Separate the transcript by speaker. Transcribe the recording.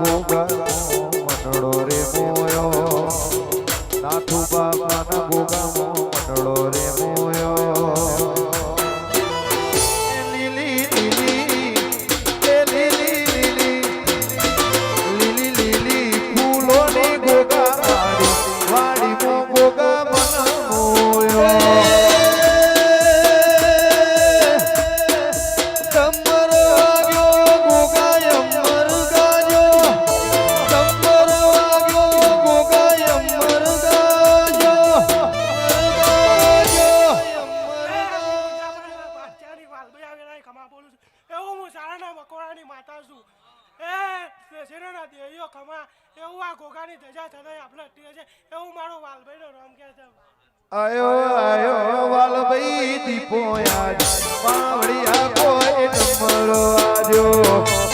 Speaker 1: ગોગાનો મંડળો રે મોયો નાથુ બાપાના ગોગાનો મંડળો રે મોયો લીલી લીલી લીલી લીલી લીલી લીલી ફૂલોની ગોગા વાડી મો ગોગા મન મોયો આયો આયો વાલભાઈ દીપો આજ પાવડિયા કોઈ ડમરો આજો